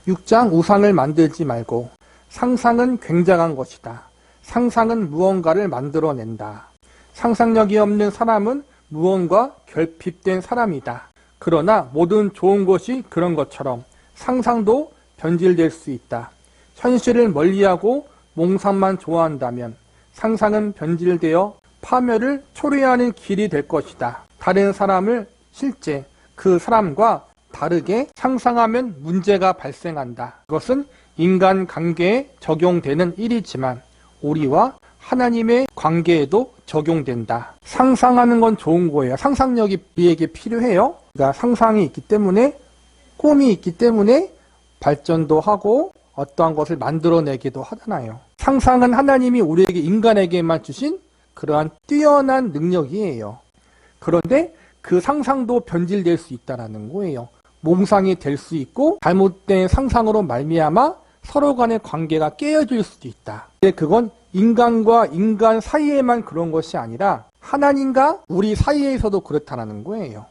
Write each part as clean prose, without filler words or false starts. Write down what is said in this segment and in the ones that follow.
6장 우상을 만들지 말고 상상은 굉장한 것이다. 상상은 무언가를 만들어낸다. 상상력이 없는 사람은 무언가 결핍된 사람이다. 그러나 모든 좋은 것이 그런 것처럼 상상도 변질될 수 있다. 현실을 멀리하고 몽상만 좋아한다면 상상은 변질되어 파멸을 초래하는 길이 될 것이다. 다른 사람을 실제 그 사람과 다르게 상상하면 문제가 발생한다. 그것은 인간 관계에 적용되는 일이지만 우리와 하나님의 관계에도 적용된다. 상상하는 건 좋은 거예요. 상상력이 우리에게 필요해요. 그러니까 상상이 있기 때문에, 꿈이 있기 때문에 발전도 하고 어떠한 것을 만들어내기도 하잖아요. 상상은 하나님이 우리에게, 인간에게만 주신 그러한 뛰어난 능력이에요. 그런데 그 상상도 변질될 수 있다는 거예요. 몽상이 될 수 있고 잘못된 상상으로 말미암아 서로 간의 관계가 깨어질 수도 있다. 근데 그건 인간과 인간 사이에만 그런 것이 아니라 하나님과 우리 사이에서도 그렇다는 거예요.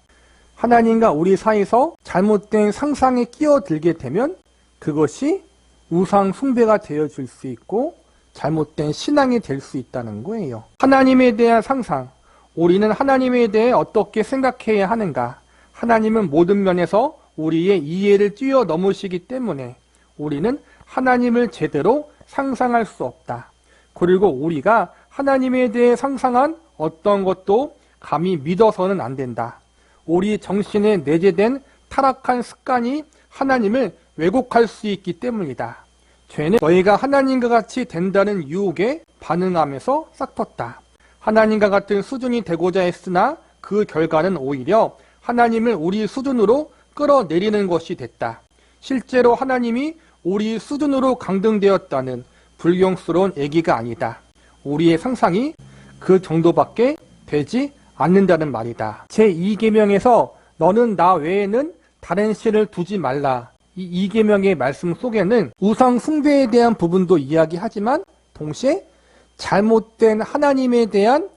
하나님과 우리 사이에서 잘못된 상상에 끼어들게 되면 그것이 우상 숭배가 되어질 수 있고 잘못된 신앙이 될 수 있다는 거예요. 하나님에 대한 상상, 우리는 하나님에 대해 어떻게 생각해야 하는가? 하나님은 모든 면에서 우리의 이해를 뛰어넘으시기 때문에 우리는 하나님을 제대로 상상할 수 없다. 그리고 우리가 하나님에 대해 상상한 어떤 것도 감히 믿어서는 안 된다. 우리 정신에 내재된 타락한 습관이 하나님을 왜곡할 수 있기 때문이다. 죄는 너희가 하나님과 같이 된다는 유혹에 반응하면서 싹텄다. 하나님과 같은 수준이 되고자 했으나 그 결과는 오히려 하나님을 우리 수준으로 끌어내리는 것이 됐다. 실제로 하나님이 우리 수준으로 강등되었다는 불경스러운 얘기가 아니다. 우리의 상상이 그 정도밖에 되지 않는다는 말이다. 제2계명에서 너는 나 외에는 다른 신을 두지 말라. 이 2계명의 말씀 속에는 우상 숭배에 대한 부분도 이야기하지만 동시에 잘못된 하나님에 대한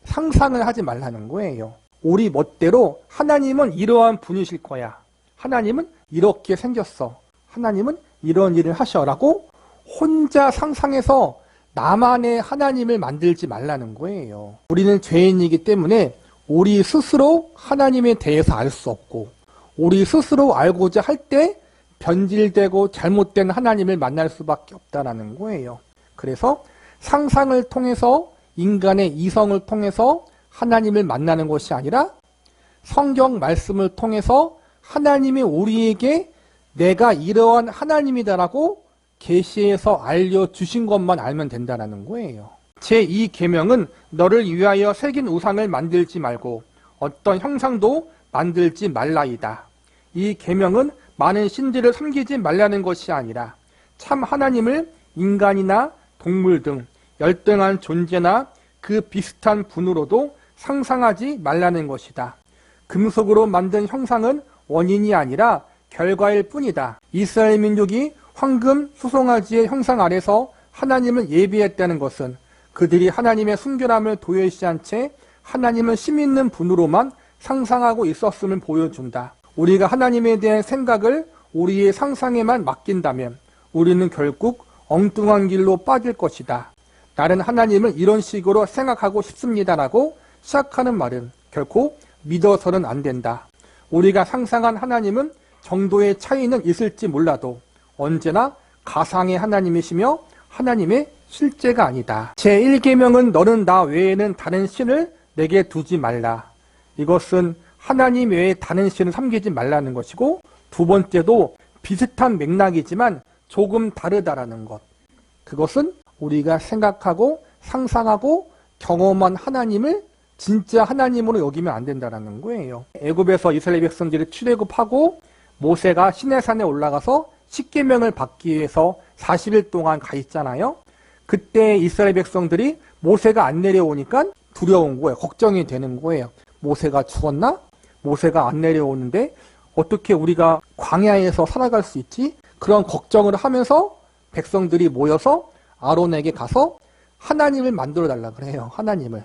상상을 하지 말라는 거예요. 우리 멋대로 하나님은 이러한 분이실 거야. 하나님은 이렇게 생겼어. 하나님은 이런 일을 하셔라고 혼자 상상해서 나만의 하나님을 만들지 말라는 거예요. 우리는 죄인이기 때문에 우리 스스로 하나님에 대해서 알 수 없고 우리 스스로 알고자 할 때 변질되고 잘못된 하나님을 만날 수밖에 없다는 거예요. 그래서 상상을 통해서 인간의 이성을 통해서 하나님을 만나는 것이 아니라 성경 말씀을 통해서 하나님이 우리에게 내가 이러한 하나님이다라고 계시해서 알려주신 것만 알면 된다는 거예요. 제2계명은 너를 위하여 새긴 우상을 만들지 말고 어떤 형상도 만들지 말라이다. 이 계명은 많은 신들을 섬기지 말라는 것이 아니라 참 하나님을 인간이나 동물 등 열등한 존재나 그 비슷한 분으로도 상상하지 말라는 것이다. 금속으로 만든 형상은 원인이 아니라 결과일 뿐이다. 이스라엘 민족이 황금 수송아지의 형상 아래서 하나님을 예비했다는 것은 그들이 하나님의 순결함을 도외시한 채 하나님을 힘있는 분으로만 상상하고 있었음을 보여준다. 우리가 하나님에 대한 생각을 우리의 상상에만 맡긴다면 우리는 결국 엉뚱한 길로 빠질 것이다. 나는 하나님을 이런 식으로 생각하고 싶습니다라고 시작하는 말은 결코 믿어서는 안 된다. 우리가 상상한 하나님은 정도의 차이는 있을지 몰라도 언제나 가상의 하나님이시며 하나님의 실제가 아니다. 제1계명은 너는 나 외에는 다른 신을 내게 두지 말라. 이것은 하나님 외에 다른 신을 섬기지 말라는 것이고 두 번째도 비슷한 맥락이지만 조금 다르다라는 것. 그것은 우리가 생각하고 상상하고 경험한 하나님을 진짜 하나님으로 여기면 안 된다는 거예요. 애굽에서 이스라엘 백성들이 출애굽하고 모세가 시내산에 올라가서 십계명을 받기 위해서 40일 동안 가 있잖아요. 그때 이스라엘 백성들이 모세가 안 내려오니까 두려운 거예요. 걱정이 되는 거예요. 모세가 죽었나? 모세가 안 내려오는데 어떻게 우리가 광야에서 살아갈 수 있지? 그런 걱정을 하면서 백성들이 모여서 아론에게 가서 하나님을 만들어 달라 그래요. 하나님을.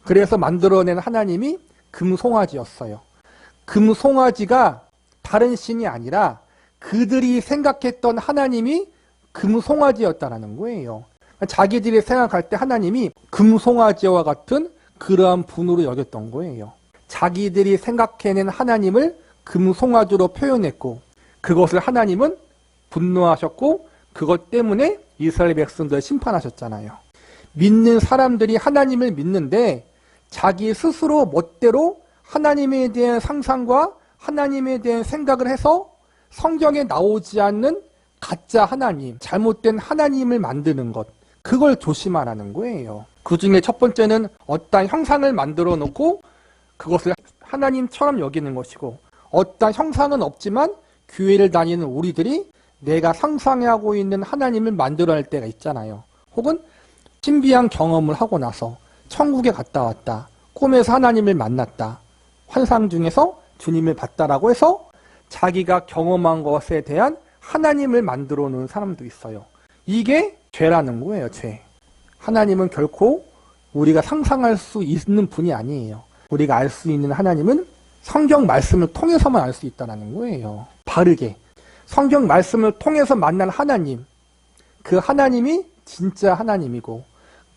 그래서 만들어낸 하나님이 금송아지였어요. 금송아지가 다른 신이 아니라 그들이 생각했던 하나님이 금송아지였다라는 거예요. 자기들이 생각할 때 하나님이 금송아지와 같은 그러한 분으로 여겼던 거예요. 자기들이 생각해낸 하나님을 금송아지로 표현했고, 그것을 하나님은 분노하셨고, 그것 때문에 이스라엘 백성들을 심판하셨잖아요. 믿는 사람들이 하나님을 믿는데 자기 스스로 멋대로 하나님에 대한 상상과 하나님에 대한 생각을 해서 성경에 나오지 않는 가짜 하나님, 잘못된 하나님을 만드는 것, 그걸 조심하라는 거예요. 그 중에 첫 번째는 어떠한 형상을 만들어 놓고 그것을 하나님처럼 여기는 것이고, 어떠한 형상은 없지만 교회를 다니는 우리들이 내가 상상하고 있는 하나님을 만들어낼 때가 있잖아요. 혹은 신비한 경험을 하고 나서 천국에 갔다 왔다, 꿈에서 하나님을 만났다, 환상 중에서 주님을 봤다라고 해서 자기가 경험한 것에 대한 하나님을 만들어 놓은 사람도 있어요. 이게 죄라는 거예요, 죄. 하나님은 결코 우리가 상상할 수 있는 분이 아니에요. 우리가 알 수 있는 하나님은 성경 말씀을 통해서만 알 수 있다는 거예요. 바르게. 성경 말씀을 통해서 만난 하나님, 그 하나님이 진짜 하나님이고,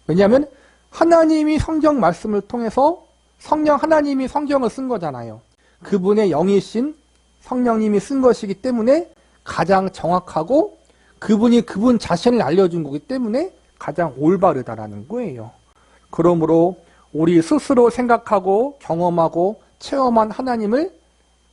왜냐하면 하나님이 성경 말씀을 통해서 성령 하나님이 성경을 쓴 거잖아요. 그분의 영이신 성령님이 쓴 것이기 때문에 가장 정확하고, 그분이 그분 자신을 알려준 거기 때문에 가장 올바르다라는 거예요. 그러므로 우리 스스로 생각하고 경험하고 체험한 하나님을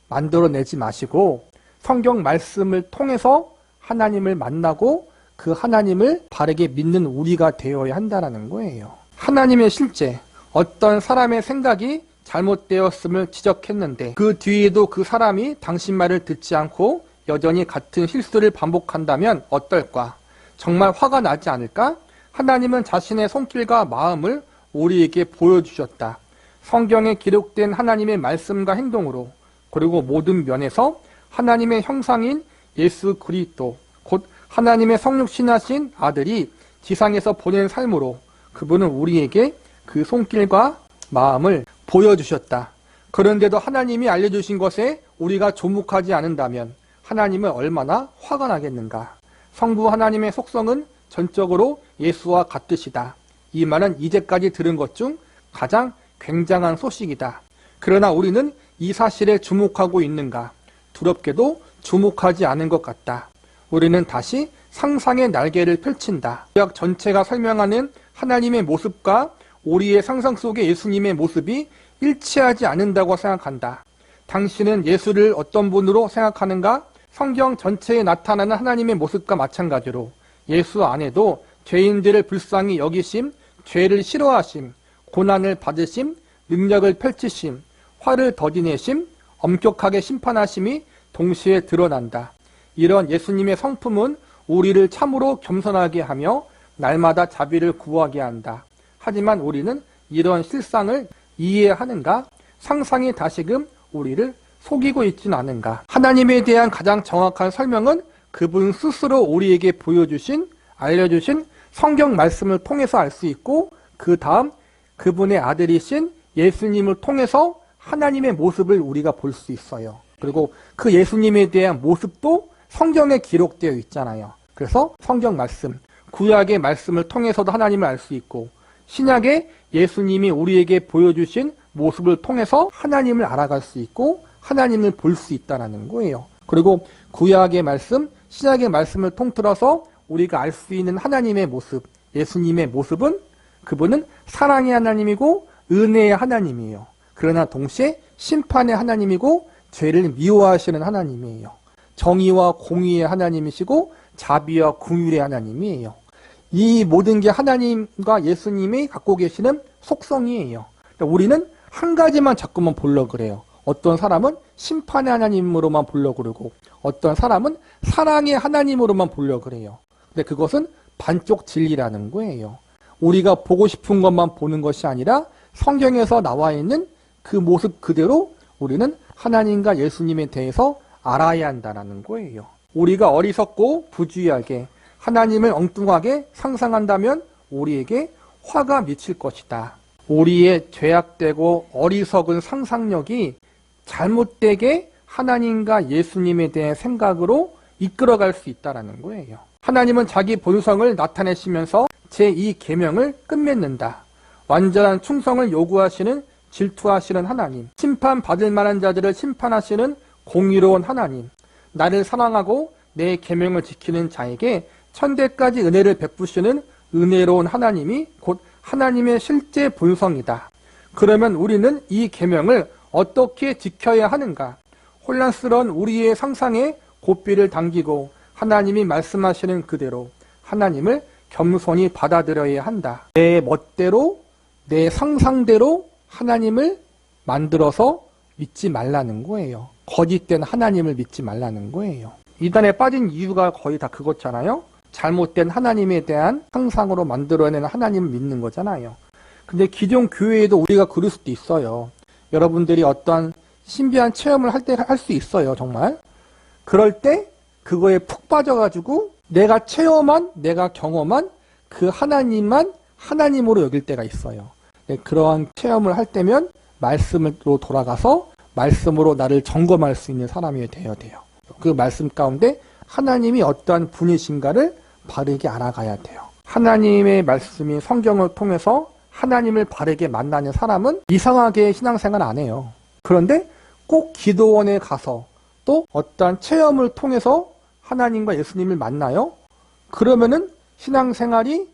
만들어내지 마시고 성경 말씀을 통해서 하나님을 만나고 그 하나님을 바르게 믿는 우리가 되어야 한다는 거예요. 하나님의 실제, 어떤 사람의 생각이 잘못되었음을 지적했는데 그 뒤에도 그 사람이 당신 말을 듣지 않고 여전히 같은 실수를 반복한다면 어떨까? 정말 화가 나지 않을까? 하나님은 자신의 손길과 마음을 우리에게 보여주셨다. 성경에 기록된 하나님의 말씀과 행동으로, 그리고 모든 면에서 하나님의 형상인 예수 그리스도, 곧 하나님의 성육신하신 아들이 지상에서 보낸 삶으로 그분은 우리에게 그 손길과 마음을 보여주셨다. 그런데도 하나님이 알려주신 것에 우리가 조목하지 않는다면 하나님은 얼마나 화가 나겠는가. 성부 하나님의 속성은 전적으로 예수와 같으시다. 이 말은 이제까지 들은 것 중 가장 굉장한 소식이다. 그러나 우리는 이 사실에 주목하고 있는가? 두렵게도 주목하지 않은 것 같다. 우리는 다시 상상의 날개를 펼친다. 구약 전체가 설명하는 하나님의 모습과 우리의 상상 속의 예수님의 모습이 일치하지 않는다고 생각한다. 당신은 예수를 어떤 분으로 생각하는가? 성경 전체에 나타나는 하나님의 모습과 마찬가지로 예수 안에도 죄인들을 불쌍히 여기심, 죄를 싫어하심, 고난을 받으심, 능력을 펼치심, 화를 더디내심, 엄격하게 심판하심이 동시에 드러난다. 이런 예수님의 성품은 우리를 참으로 겸손하게 하며 날마다 자비를 구하게 한다. 하지만 우리는 이런 실상을 이해하는가? 상상이 다시금 우리를 속이고 있지는 않은가? 하나님에 대한 가장 정확한 설명은 그분 스스로 우리에게 보여주신, 알려주신 성경 말씀을 통해서 알 수 있고, 그 다음 그분의 아들이신 예수님을 통해서 하나님의 모습을 우리가 볼 수 있어요. 그리고 그 예수님에 대한 모습도 성경에 기록되어 있잖아요. 그래서 성경 말씀, 구약의 말씀을 통해서도 하나님을 알 수 있고, 신약의 예수님이 우리에게 보여주신 모습을 통해서 하나님을 알아갈 수 있고 하나님을 볼 수 있다는 거예요. 그리고 구약의 말씀, 신약의 말씀을 통틀어서 우리가 알 수 있는 하나님의 모습, 예수님의 모습은 그분은 사랑의 하나님이고 은혜의 하나님이에요. 그러나 동시에 심판의 하나님이고 죄를 미워하시는 하나님이에요. 정의와 공의의 하나님이시고 자비와 긍휼의 하나님이에요. 이 모든 게 하나님과 예수님이 갖고 계시는 속성이에요. 그러니까 우리는 한 가지만 자꾸만 보려고 그래요. 어떤 사람은 심판의 하나님으로만 보려고 그러고 어떤 사람은 사랑의 하나님으로만 보려고 그래요. 근데 그것은 반쪽 진리라는 거예요. 우리가 보고 싶은 것만 보는 것이 아니라 성경에서 나와 있는 그 모습 그대로 우리는 하나님과 예수님에 대해서 알아야 한다는 거예요. 우리가 어리석고 부주의하게 하나님을 엉뚱하게 상상한다면 우리에게 화가 미칠 것이다. 우리의 죄악되고 어리석은 상상력이 잘못되게 하나님과 예수님에 대한 생각으로 이끌어갈 수 있다라는 거예요. 하나님은 자기 본성을 나타내시면서 제2 계명을 끝맺는다. 완전한 충성을 요구하시는 질투하시는 하나님, 심판받을 만한 자들을 심판하시는 공의로운 하나님, 나를 사랑하고 내 계명을 지키는 자에게 천대까지 은혜를 베푸시는 은혜로운 하나님이 곧 하나님의 실제 본성이다. 그러면 우리는 이 계명을 어떻게 지켜야 하는가? 혼란스러운 우리의 상상에 고삐를 당기고 하나님이 말씀하시는 그대로 하나님을 겸손히 받아들여야 한다. 내 멋대로, 내 상상대로 하나님을 만들어서 믿지 말라는 거예요. 거짓된 하나님을 믿지 말라는 거예요. 이단에 빠진 이유가 거의 다 그거잖아요. 잘못된 하나님에 대한 상상으로 만들어내는 하나님을 믿는 거잖아요. 근데 기존 교회에도 우리가 그럴 수도 있어요. 여러분들이 어떤 신비한 체험을 할 때 할 수 있어요, 정말. 그럴 때 그거에 푹 빠져가지고 내가 체험한, 내가 경험한 그 하나님만 하나님으로 여길 때가 있어요. 그러한 체험을 할 때면 말씀으로 돌아가서 말씀으로 나를 점검할 수 있는 사람이 되어야 돼요. 그 말씀 가운데 하나님이 어떠한 분이신가를 바르게 알아가야 돼요. 하나님의 말씀이 성경을 통해서 하나님을 바르게 만나는 사람은 이상하게 신앙생활 안 해요. 그런데 꼭 기도원에 가서 또 어떠한 체험을 통해서 하나님과 예수님을 만나요? 그러면은 신앙생활이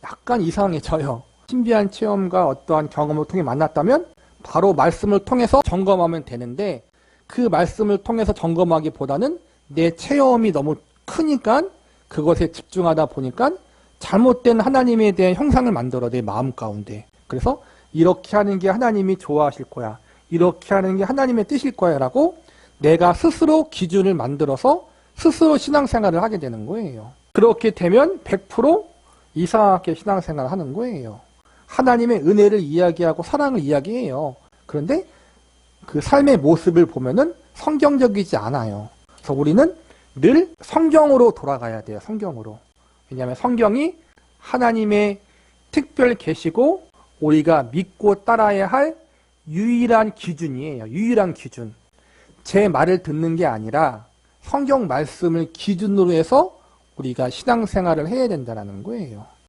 약간 이상해져요. 신비한 체험과 어떠한 경험을 통해 만났다면 바로 말씀을 통해서 점검하면 되는데 그 말씀을 통해서 점검하기보다는 내 체험이 너무 크니까 그것에 집중하다 보니까 잘못된 하나님에 대한 형상을 만들어 내 마음 가운데. 그래서 이렇게 하는 게 하나님이 좋아하실 거야. 이렇게 하는 게 하나님의 뜻일 거야 라고 내가 스스로 기준을 만들어서 스스로 신앙생활을 하게 되는 거예요. 그렇게 되면 100% 이상하게 신앙생활을 하는 거예요. 하나님의 은혜를 이야기하고 사랑을 이야기해요. 그런데 그 삶의 모습을 보면은 성경적이지 않아요. 그래서 우리는 늘 성경으로 돌아가야 돼요. 성경으로. 왜냐하면 성경이 하나님의 특별 계시고 우리가 믿고 따라야 할 유일한 기준이에요. 유일한 기준. 제 말을 듣는 게 아니라 성경 말씀을 기준으로 해서 우리가 신앙생활을 해야 된다는 거예요.